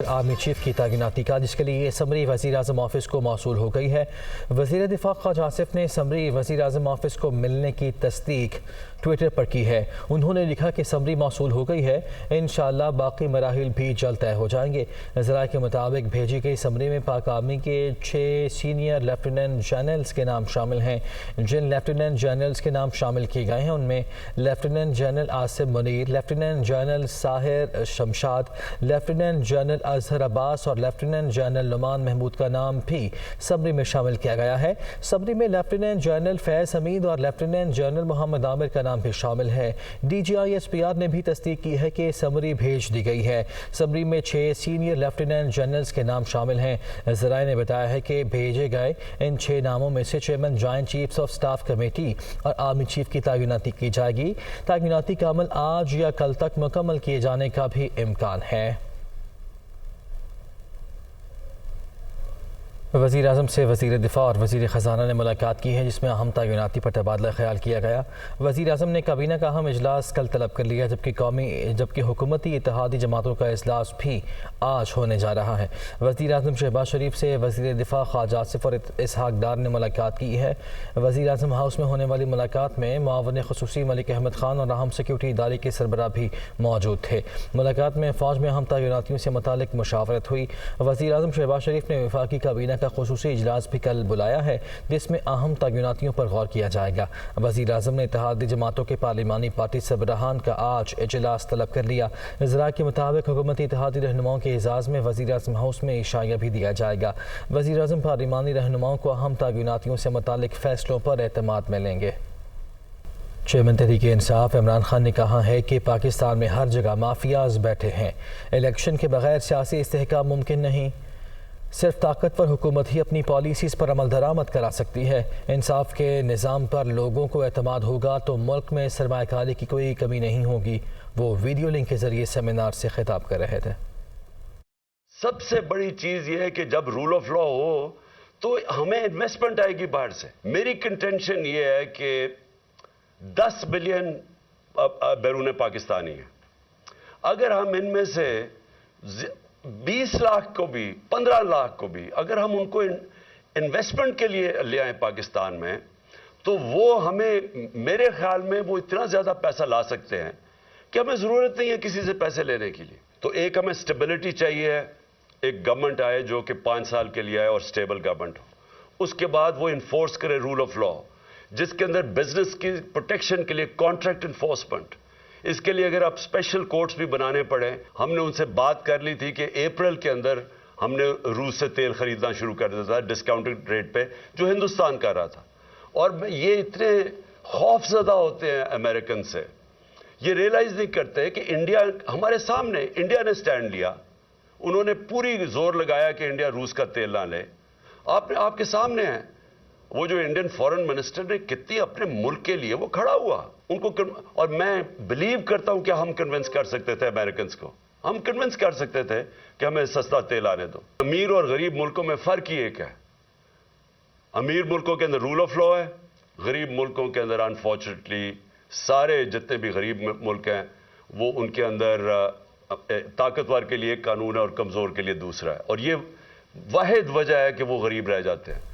Army chief की तैनाती का, जिसके लिए समरी वज़ीर आज़म ऑफिस को मौसूल हो गई है। वज़ीर दिफा ख्वाजा आसिफ ने समरी वज़ीर आज़म ऑफिस को मिलने की तस्दीक ट्विटर पर की है। उन्होंने लिखा कि समरी मौसूल हो गई है, इंशाअल्लाह बाकी मराहिल भी जल्द तय हो जाएंगे। ज़राए के मुताबिक भेजी गई समरी में पाक आर्मी के 6 सीनियर लेफ्टिनेंट जनरल्स के नाम शामिल हैं। जिन लेफ्टिनेंट जनरल्स के नाम शामिल किए गए हैं उनमें lieutenant general Asim Munir, lieutenant general Sahir Shamshad, lieutenant general Azhar Abbas और लेफ्टिनेंट जनरल नुमान महमूद का नाम भी समरी में शामिल किया गया है। समरी में लेफ्टिनेंट जनरल फैज़ हमीद और लेफ्टिनेंट जनरल मोहम्मद आमिर का नाम भी शामिल है। DGI-SPR ने भी तस्दीक की है कि समरी भेज दी गई है। समरी में 6 सीनियर लेफ्टिनेंट जनरल्स के नाम शामिल हैं। ज़राए ने बताया है कि भेजे गए इन 6 नामों में से chairman joint chiefs of staff committee और आर्मी चीफ की तैनाती की जाएगी। तैनाती का अमल आज या कल तक मुकम्मल किए जाने का भी इम्कान है। वज़ीर आज़म से वज़ीर दिफा और वज़ीर ख़जाना ने मुलाकात की है, जिसमें अहम तैनाती पर तबादला ख्याल किया गया। वज़ीर आज़म ने काबीना का अहम इजलास कल तलब कर लिया, जबकि हुकूमती इत्तेहादी जमातों का इजलास भी आज होने जा रहा है। वज़ीर आज़म शहबाज शरीफ से वज़ीर दिफा ख्वाजा आसिफ और इसहाक डार ने मुलाकात की है। वज़ीर आज़म हाउस में होने वाली मुलाकात में मुआवन ख़ुसूसी मलिक अहमद ख़ान और अहम सिक्योरिटी इदारे के सरबराह भी मौजूद थे। मुलाकात में फ़ौज में अहम तैनातियों से मुतालिक मुशावरत हुई। वज़ीर आज़म शहबाज शरीफ ने वफाकी काबीना का ख़ुसूसी इजलास भी कल बुलाया है, जिसमें अहम तैनातियों पर गौर किया जाएगा। वज़ीर आज़म ने इत्तेहादी जमातों के पार्लिमानी पार्टी सरबराहान का आज इजलास तलब कर लिया। ज़राए के मुताबिक हुकूमती इत्तेहादी रहनुमाओं के एजाज़ में वज़ीर आज़म हाउस में इशाया भी दिया जाएगा। वज़ीर आज़म पार्लिमानी रहनुमाओं को अहम तैनातियों से मुतालिक फ़ैसलों पर एतमाद में लेंगे। चेयरमैन तहरीक-ए इंसाफ इमरान खान ने कहा है कि पाकिस्तान में हर जगह माफियाज बैठे हैं। इलेक्शन के बगैर सियासी इस्तेहकाम मुमकिन नहीं। सिर्फ ताकतवर हुकूमत ही अपनी पॉलिसीज़ पर अमल दरामद करा सकती है। इंसाफ के निज़ाम पर लोगों को एतमाद होगा तो मुल्क में सरमायाकारी की कोई कमी नहीं होगी। वो वीडियो लिंक के जरिए सेमिनार से खिताब कर रहे थे। सबसे बड़ी चीज़ ये है कि जब रूल ऑफ लॉ हो तो हमें इन्वेस्टमेंट आएगी बाहर से। मेरी कंटेंशन ये है कि 10 बिलियन बैरून पाकिस्तानी है। अगर हम इनमें से 20 लाख को भी 15 लाख को भी अगर हम उनको इन्वेस्टमेंट के लिए ले आए पाकिस्तान में, तो वो हमें, मेरे ख्याल में वो इतना ज़्यादा पैसा ला सकते हैं कि हमें ज़रूरत नहीं है किसी से पैसे लेने के लिए। तो एक हमें स्टेबिलिटी चाहिए, एक गवर्नमेंट आए जो कि 5 साल के लिए आए और स्टेबल गवर्नमेंट हो। उसके बाद वो इन्फोर्स करे रूल ऑफ लॉ, जिसके अंदर बिजनेस की प्रोटेक्शन के लिए कॉन्ट्रैक्ट इन्फोर्समेंट। इसके लिए अगर आप स्पेशल कोर्ट्स भी बनाने पड़े, हमने उनसे बात कर ली थी कि अप्रैल के अंदर हमने रूस से तेल खरीदना शुरू कर दिया था डिस्काउंटेड रेट पे, जो हिंदुस्तान कर रहा था। और ये इतने खौफजदा होते हैं अमेरिकन से, ये रियलाइज नहीं करते कि इंडिया हमारे सामने, इंडिया ने स्टैंड लिया, उन्होंने पूरी जोर लगाया कि इंडिया रूस का तेल ना ले। आपके सामने है वो जो इंडियन फॉरेन मिनिस्टर ने कितनी अपने मुल्क के लिए वो खड़ा हुआ उनको। और मैं बिलीव करता हूं कि हम कन्विंस कर सकते थे अमेरिकन को, हम कन्विंस कर सकते थे कि हमें सस्ता तेल आने दो। अमीर और गरीब मुल्कों में फर्क ही एक है। अमीर मुल्कों के अंदर रूल ऑफ लॉ है, गरीब मुल्कों के अंदर अनफॉर्चुनेटली सारे जितने भी गरीब मुल्क हैं वो उनके अंदर ताकतवर के लिए कानून है और कमजोर के लिए दूसरा है। और ये वाहिद वजह है कि वो गरीब रह जाते हैं।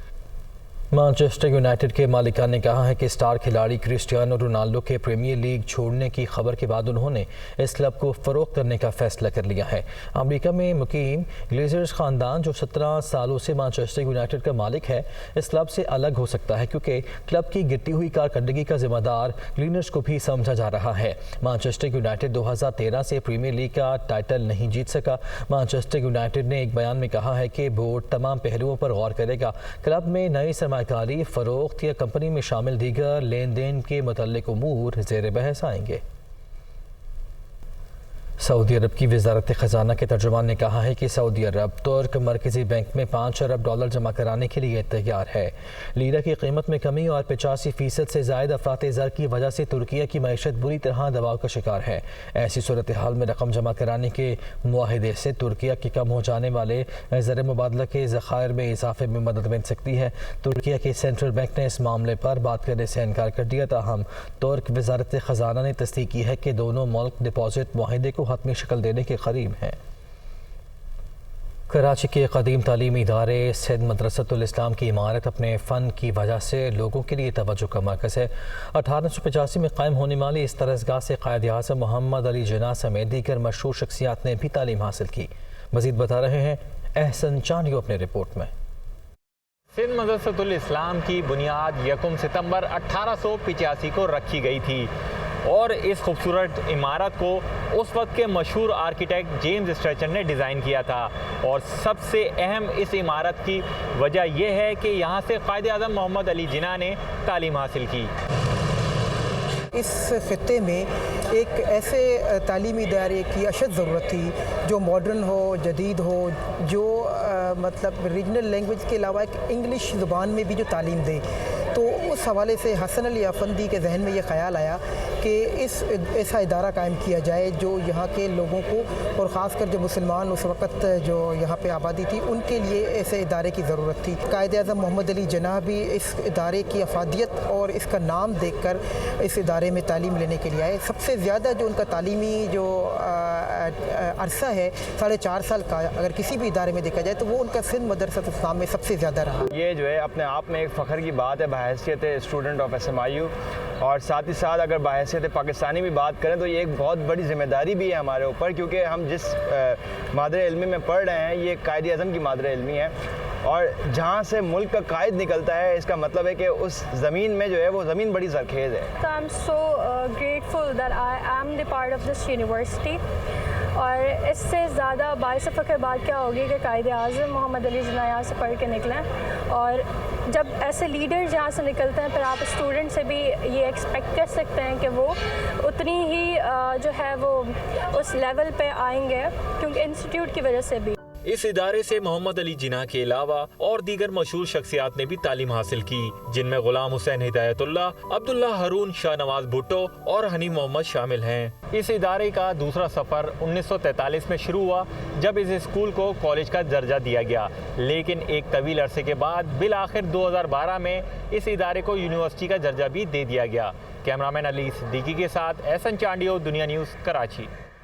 मैनचेस्टर यूनाइटेड के मालिकान ने कहा है कि स्टार खिलाड़ी क्रिस्टियानो रोनाल्डो के प्रीमियर लीग छोड़ने की खबर के बाद उन्होंने इस क्लब को फ़रोख्त करने का फैसला कर लिया है। अमेरिका में मुकीम ग्लेजर्स ख़ानदान, जो 17 सालों से मैनचेस्टर यूनाइटेड का मालिक है, इस क्लब से अलग हो सकता है, क्योंकि क्लब की गिरती हुई कारकर्दगी का जिम्मेदार ग्लीनर्स को भी समझा जा रहा है। मैनचेस्टर यूनाइटेड 2013 से प्रीमियर लीग का टाइटल नहीं जीत सका। मैनचेस्टर यूनाइटेड ने एक बयान में कहा है कि बोर्ड तमाम पहलुओं पर गौर करेगा। क्लब में नई सरमायाकारी, फरोख्त या कंपनी में शामिल दीगर लेन देन के मुतल्लिक उमूर ज़ेर बहस आएंगे। सऊदी अरब की वजारत ख़जाना के तर्जुमान ने कहा है कि सऊदी अरब तुर्क मरकज़ी बैंक में $5 अरब जमा कराने के लिए तैयार है। लीरा की कीमत में कमी और 85% से ज़ायद अफरात ज़र की वजह से तुर्किया की मईशत बुरी तरह दबाव का शिकार है। ऐसी सूरत हाल में रकम जमा कराने के मुआहदे से तुर्किया के कम हो जाने वाले ज़र मुबादला के ज़खायर में इजाफे में मदद मिल सकती है। तुर्किया के सेंट्रल बैंक ने इस मामले पर बात करने से इनकार कर दिया। ताहम तुर्क वजारत ख़जाना ने तस्दीक की है कि दोनों मुल्क डिपॉजिट मुआहदे को हतमी शक्ल देने के करीब हैं। کراچی کے قدیم تعلیمی ادارے سندھ مدرسۃ الاسلام کی عمارت اپنے فن کی وجہ سے لوگوں کے لیے توجہ کا مرکز ہے۔ 1885 میں قائم ہونے والی اس درسگاہ سے قائد اعظم محمد علی جناح سمیت دیگر مشہور شخصیات نے بھی تعلیم حاصل کی۔ مزید بتا رہے ہیں احسن چانیو اپنے رپورٹ میں۔ سندھ مدرسۃ الاسلام کی بنیاد 1 ستمبر 1885 کو رکھی گئی تھی اور اس خوبصورت عمارت کو اس وقت کے مشہور آرکیٹیکٹ جیمز اسٹریچر نے ڈیزائن کیا تھا، اور سب سے اہم اس عمارت کی وجہ یہ ہے کہ یہاں سے قائد اعظم محمد علی جناح نے تعلیم حاصل کی۔ اس خطے میں ایک ایسے تعلیمی ادارے کی اشد ضرورت تھی جو ماڈرن ہو، جدید ہو، جو مطلب ریجنل لینگویج کے علاوہ ایک انگلش زبان میں بھی جو تعلیم دے۔ تو اس حوالے سے حسن علی افندی کے ذہن میں یہ خیال آیا کہ ایسا ادارہ قائم کیا جائے جو یہاں کے لوگوں کو، اور خاص کر جو مسلمان اس وقت جو یہاں پہ آبادی تھی، ان کے لیے ایسے ادارے کی ضرورت تھی۔ قائد اعظم محمد علی جناح بھی اس ادارے کی افادیت اور اس کا نام دیکھ کر اس ادارے میں تعلیم لینے کے لیے آئے۔ سب سے زیادہ جو ان کا تعلیمی جو عرصہ ہے 4.5 سال کا، اگر کسی بھی ادارے میں دیکھا جائے تو وہ ان کا سندھ مدرسۃ الاسلام میں سب سے زیادہ رہا۔ یہ جو ہے اپنے آپ میں ایک فخر کی بات ہے بحیثیت اسٹوڈنٹ آف SMIU، اور ساتھ ہی ساتھ اگر بحیثیت پاکستانی بھی بات کریں تو یہ ایک بہت بڑی ذمہ داری بھی ہے ہمارے اوپر، کیونکہ ہم جس مادر علمی میں پڑھ رہے ہیں یہ قائد اعظم کی مادر علمی ہے، اور جہاں سے ملک کا قائد نکلتا ہے اس کا مطلب ہے کہ اس زمین میں جو ہے وہ زمین بڑی زرخیز ہے۔ So I'm so grateful that I am the part of this university. اور اس سے زیادہ باعث فخر بات کیا ہوگی کہ قائد اعظم محمد علی جناح یہاں سے پڑھ کے نکلیں، اور جب ایسے لیڈر جہاں سے نکلتے ہیں پھر آپ اسٹوڈنٹ سے بھی یہ ایکسپیکٹ کر سکتے ہیں کہ وہ اتنی ہی جو ہے وہ اس لیول پہ آئیں گے، کیونکہ انسٹیٹیوٹ کی وجہ سے بھی۔ اس ادارے سے محمد علی جناح کے علاوہ اور دیگر مشہور شخصیات نے بھی تعلیم حاصل کی، جن میں غلام حسین ہدایت اللہ، عبداللہ ہارون، شاہ نواز بھٹو اور حنیف محمد شامل ہیں۔ اس ادارے کا دوسرا سفر 1943 میں شروع ہوا جب اس اسکول کو کالج کا درجہ دیا گیا، لیکن ایک طویل عرصے کے بعد بالآخر 2012 میں اس ادارے کو یونیورسٹی کا درجہ بھی دے دیا گیا۔ کیمرامین علی صدیقی کے ساتھ احسن چانڈیو، دنیا نیوز، کراچی۔